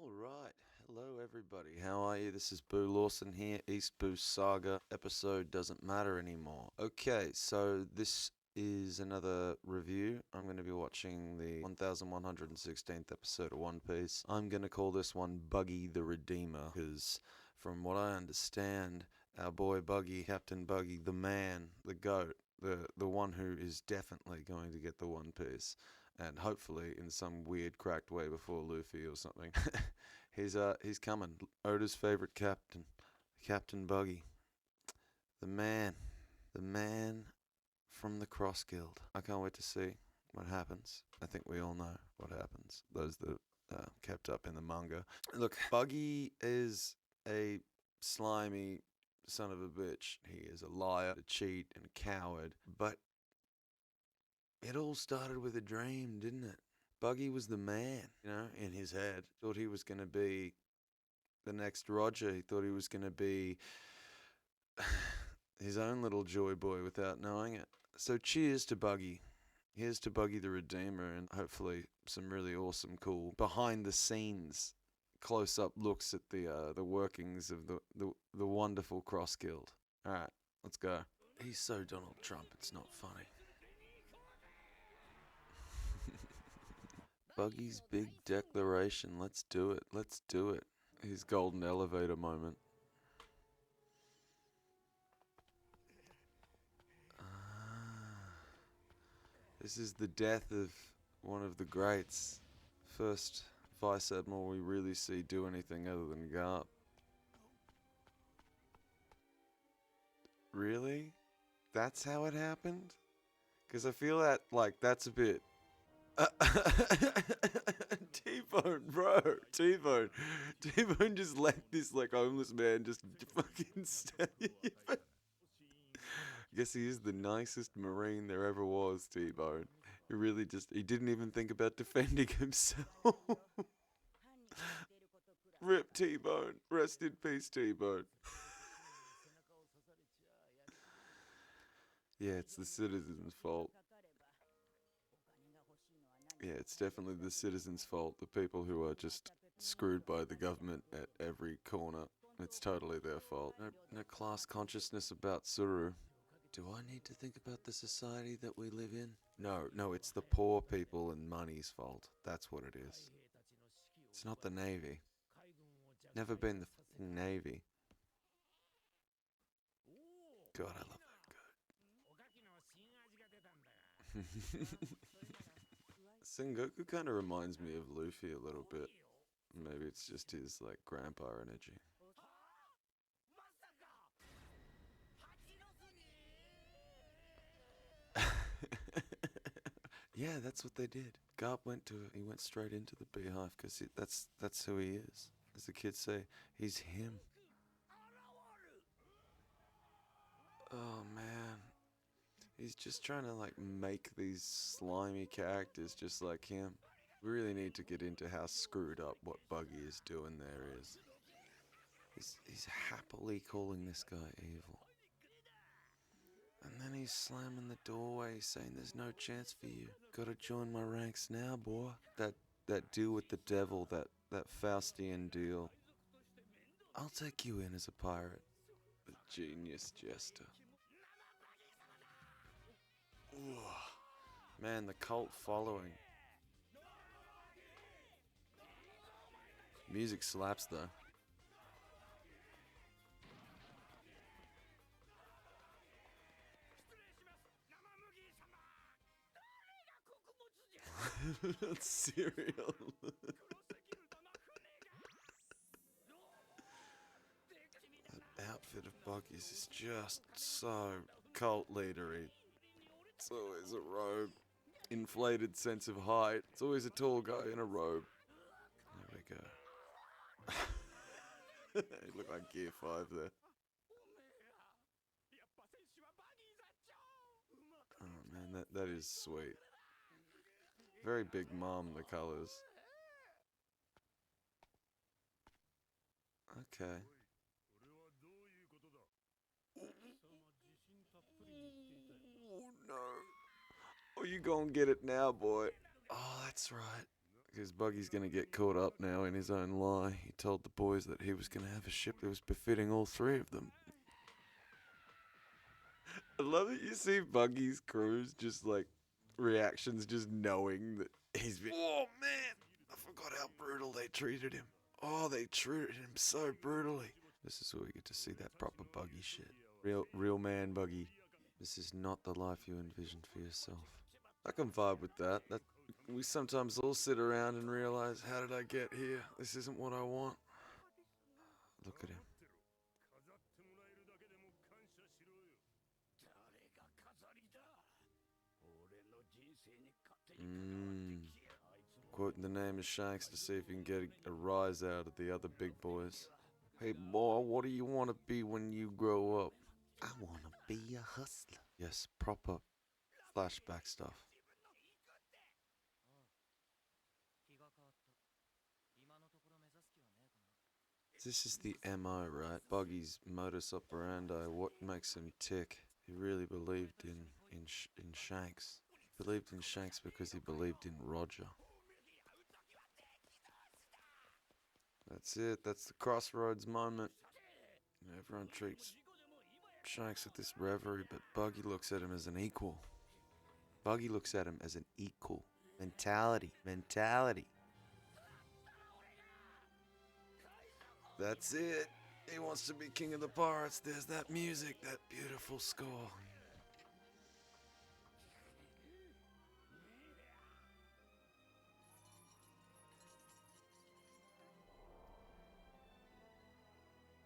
All right. Hello, everybody. How are you? This is Boo Lawson here. East Boo Saga episode doesn't matter anymore. Okay, so this is another review. I'm going to be watching the 1116th episode of One Piece. I'm going to call this one Buggy the Redeemer because, from what I understand, our boy Buggy, Captain Buggy, the man, the goat, the one who is definitely going to get the One Piece, and hopefully in some weird cracked way before Luffy or something. he's coming. Oda's favorite captain, Captain Buggy, the man from the Cross Guild. I can't wait to see what happens. I think we all know what happens. Those that kept up in the manga. Look, Buggy is a slimy son of a bitch. He is a liar, a cheat, and a coward. But it all started with a dream, didn't it? Buggy was the man, in his head. Thought he was going to be the next Roger. He thought he was going to be his own little joy boy without knowing it. So cheers to Buggy. Here's to Buggy the Redeemer, and hopefully some really awesome, cool behind the scenes close up looks at the workings of the wonderful Cross Guild. All right, let's go. He's so Donald Trump, it's not funny. Buggy's big declaration. Let's do it. Let's do it. His golden elevator moment. This is the death of one of the greats. First Vice Admiral we really see do anything other than Garp. Really? That's how it happened? Because I feel that, that's a bit... T-Bone, bro. T-Bone. T-Bone just let this, homeless man just fucking stab you. I guess he is the nicest Marine there ever was, T-Bone. He didn't even think about defending himself. Rip T-Bone. Rest in peace, T-Bone. Yeah, it's the citizens' fault. Yeah, it's definitely the citizens' fault. The people who are just screwed by the government at every corner. It's totally their fault. No class consciousness about Suru. Do I need to think about the society that we live in? No, it's the poor people and money's fault. That's what it is. It's not the Navy. Never been the fucking Navy. God, I love that goat. Sengoku kind of reminds me of Luffy a little bit. Maybe it's just his, grandpa energy. Yeah, that's what they did. Garp went straight into the beehive because that's who he is. As the kids say, he's him. Oh man. He's just trying to make these slimy characters just like him. We really need to get into how screwed up what Buggy is doing there is. He's happily calling this guy evil. And then he's slamming the doorway saying there's no chance for you. Gotta join my ranks now, boy. That deal with the devil, that Faustian deal. I'll take you in as a pirate. A genius jester. Ooh. Man, the cult following. Music slaps though. That's cereal. That outfit of Buggy's is just so cult leadery. It's always a robe. Inflated sense of height. It's always a tall guy in a robe. There we go. You look like Gear 5 there. Oh man, that is sweet. Very big mom, the colors. Okay. Oh no. Oh, you gonna get it now, boy. Oh, that's right. Because Buggy's going to get caught up now in his own lie. He told the boys that he was going to have a ship that was befitting all three of them. I love it. You see Buggy's crews just like reactions, just knowing that he's been. Oh man, I forgot how brutal they treated him. Oh, they treated him so brutally. This is where we get to see that proper Buggy shit. Real man Buggy. This is not the life you envisioned for yourself. I can vibe with that. We sometimes all sit around and realize, how did I get here? This isn't what I want. Look at him. Quoting the name of Shanks to see if you can get a rise out of the other big boys. Hey boy, what do you want to be when you grow up? I want to be a hustler. Yes, proper flashback stuff. This is the MO, right? Buggy's modus operandi, what makes him tick. He really believed in Shanks. He believed in Shanks because he believed in Roger. That's it, that's the crossroads moment. Everyone treats Shanks with this reverie, but Buggy looks at him as an equal. Buggy looks at him as an equal. Mentality. That's it. He wants to be king of the pirates. There's that music, that beautiful score.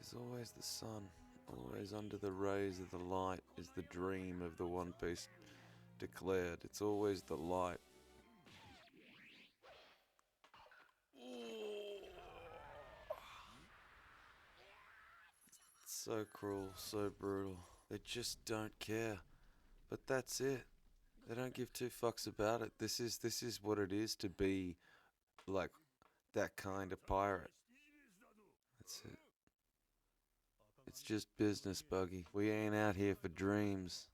There's always the sun. Always under the rays of the light is the dream of the One Piece declared. It's always the light. So cruel, so brutal. They just don't care. But that's it. They don't give two fucks about it. This is what it is to be like that kind of pirate. That's it. It's just business, Buggy. We ain't out here for dreams.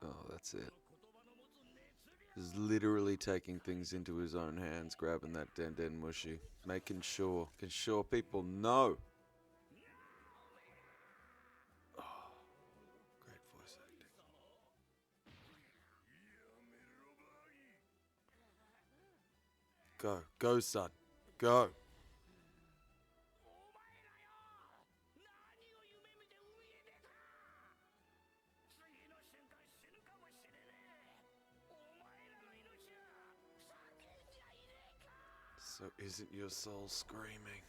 Oh, that's it. He's literally taking things into his own hands, grabbing that Den Mushi, making sure people know. Oh, great voice acting. Go, son, go. So isn't your soul screaming?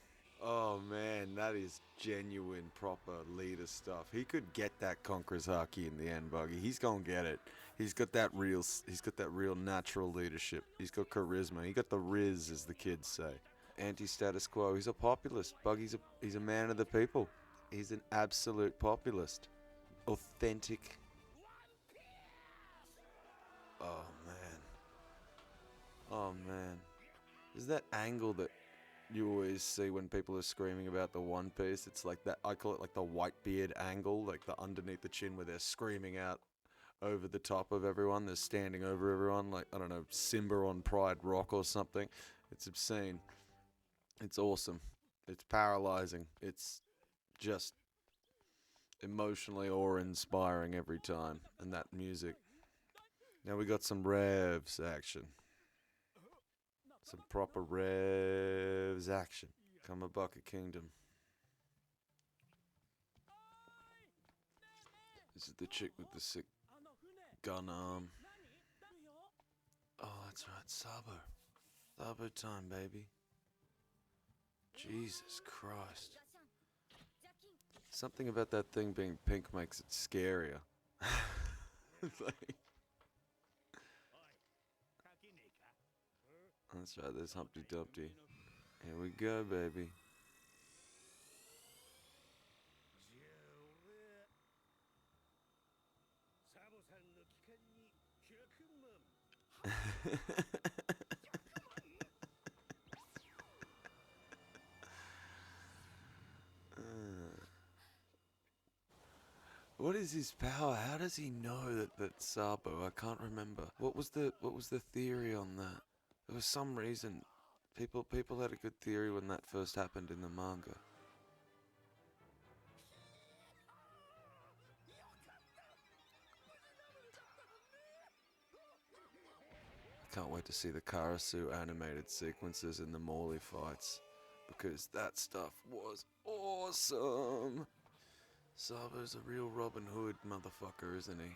Oh man, that is genuine, proper leader stuff. He could get that Conqueror's Haki in the end, Buggy. He's gonna get it. He's got that real natural leadership. He's got charisma. He got the riz, as the kids say. Anti-status quo. He's a populist. Buggy's he's a man of the people. He's an absolute populist. Authentic. Oh man. Oh man. There's that angle that you always see when people are screaming about the One Piece. It's like that, I call it like the white beard angle, like the underneath the chin where they're screaming out over the top of everyone. They're standing over everyone, like, I don't know, Simba on Pride Rock or something. It's obscene. It's awesome. It's paralyzing. It's just emotionally awe-inspiring every time. And that music. Now we got some revs action. Some proper revs action. Kamabaka Kingdom. This is the chick with the sick gun arm. Oh, that's right, Sabo. Sabo time, baby. Jesus Christ. Something about that thing being pink makes it scarier. That's right, there's Humpty Dumpty. Here we go, baby. What is his power? How does he know that Sabo? I can't remember. What was the theory on that? There was some reason. People had a good theory when that first happened in the manga. I can't wait to see the Karasu animated sequences in the Morley fights, because that stuff was awesome. Sabo's a real Robin Hood motherfucker, isn't he?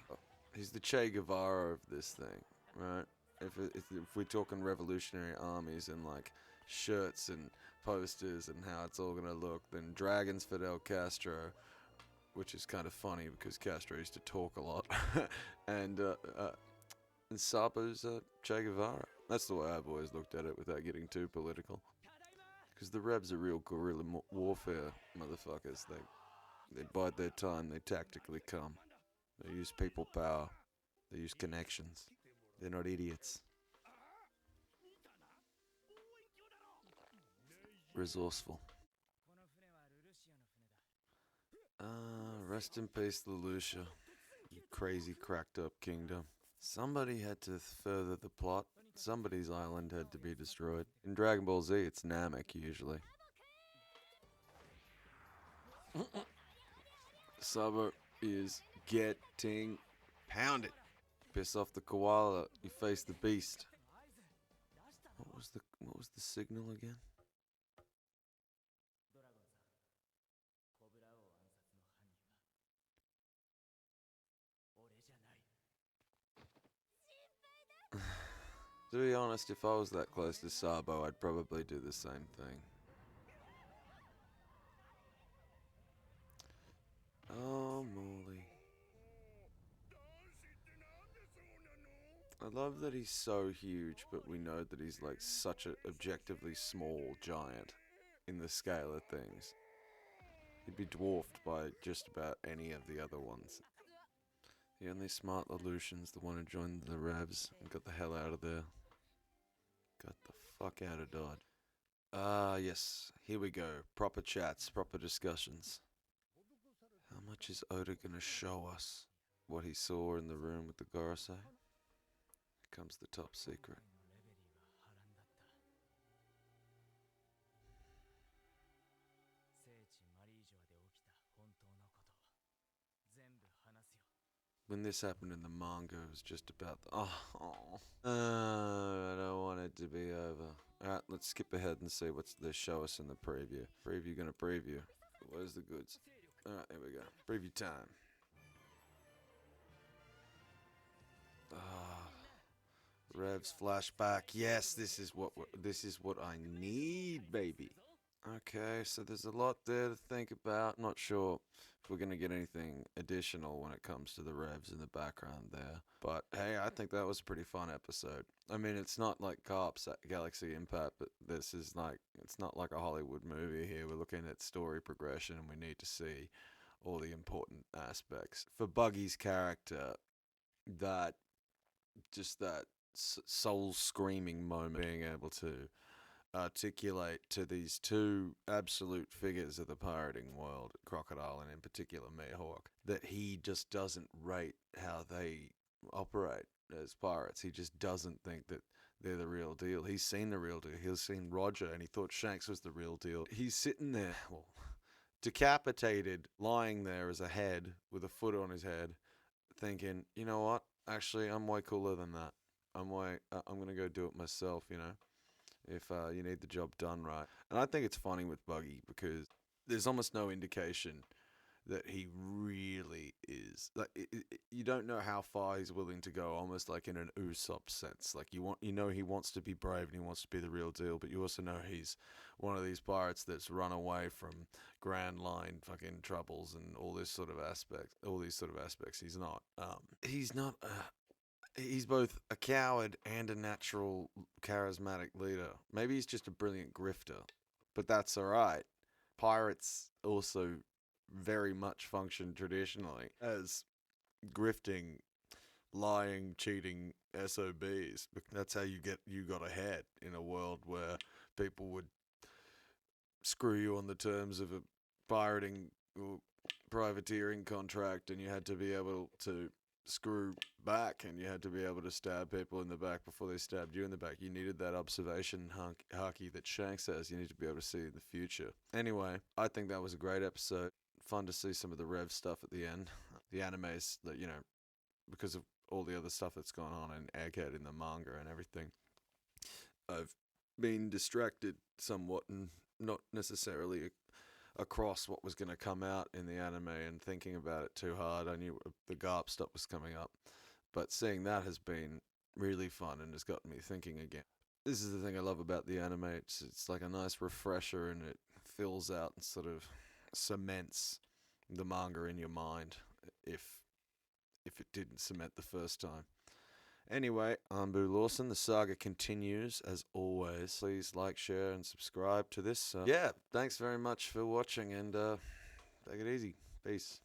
He's the Che Guevara of this thing, right? If we're talking revolutionary armies and like shirts and posters and how it's all gonna look, then Dragon's Fidel Castro, which is kind of funny because Castro used to talk a lot, and Sabo's Che Guevara. That's the way I've always looked at it without getting too political. Because the Rebs are real guerrilla warfare motherfuckers. They bide their time, they tactically come. They use people power, they use connections. They're not idiots. Resourceful. Rest in peace, Lelouch. You crazy cracked up kingdom. Somebody had to further the plot. Somebody's island had to be destroyed. In Dragon Ball Z, it's Namek usually. Sabo is getting pounded. Piss off the koala, you face the beast. What was the signal again? To be honest, if I was that close to Sabo, I'd probably do the same thing. Oh, Morley. I love that he's so huge, but we know that he's like such an objectively small giant in the scale of things. He'd be dwarfed by just about any of the other ones. The only smart Lelouch's the one who joined the Rebs and got the hell out of there. Got the fuck out of Dodge. Yes, here we go. Proper chats, proper discussions. How much is Oda gonna show us? What he saw in the room with the Gorosei? Here comes the top secret. When this happened in the manga, it was just about the... I don't want it to be over. Alright, let's skip ahead and see what they show us in the preview. Preview gonna preview. Where's the goods? Alright, here we go. Preview time. Rev's flashback. Yes, this is what I need, baby. Okay, so there's a lot there to think about. Not sure if we're gonna get anything additional when it comes to the Revs in the background there. But hey, I think that was a pretty fun episode. I mean, it's not like Cops at Galaxy Impact, but this is like, it's not like a Hollywood movie here. We're looking at story progression and we need to see all the important aspects. For Buggy's character, that soul screaming moment, being able to articulate to these two absolute figures of the pirating world, Crocodile and in particular Mihawk, that he just doesn't rate how they operate as pirates. He just doesn't think that they're the real deal. He's seen the real deal. He's seen Roger and he thought Shanks was the real deal. He's sitting there, well, decapitated, lying there as a head with a foot on his head, thinking, you know what? Actually, I'm way cooler than that. I'm gonna go do it myself, you know, if you need the job done right. And I think it's funny with Buggy because there's almost no indication that he really is. Like, you don't know how far he's willing to go, almost like in an Usopp sense. Like, you know he wants to be brave and he wants to be the real deal, but you also know he's one of these pirates that's run away from Grand Line fucking troubles and all these sort of aspects. He's not. He's both a coward and a natural charismatic leader. Maybe he's just a brilliant grifter, but that's alright. Pirates also very much function traditionally as grifting, lying, cheating SOBs. That's how you got ahead in a world where people would screw you on the terms of a pirating or privateering contract, and you had to be able to screw back, and you had to be able to stab people in the back before they stabbed you in the back. You needed that observation hockey that Shanks has. You need to be able to see the future. Anyway, I think that was a great episode. Fun to see some of the Rev stuff at the end. The animes that, because of all the other stuff that's gone on in Egghead in the manga and everything, I've been distracted somewhat and not necessarily across what was going to come out in the anime and thinking about it too hard. I knew the Garp stuff was coming up, but seeing that has been really fun and has gotten me thinking again. This is the thing I love about the anime. It's like a nice refresher, and it fills out and sort of cements the manga in your mind if it didn't cement the first time. Anyway, I'm Boo Lawson. The saga continues as always. Please like, share, and subscribe to this. Yeah, thanks very much for watching, and take it easy. Peace.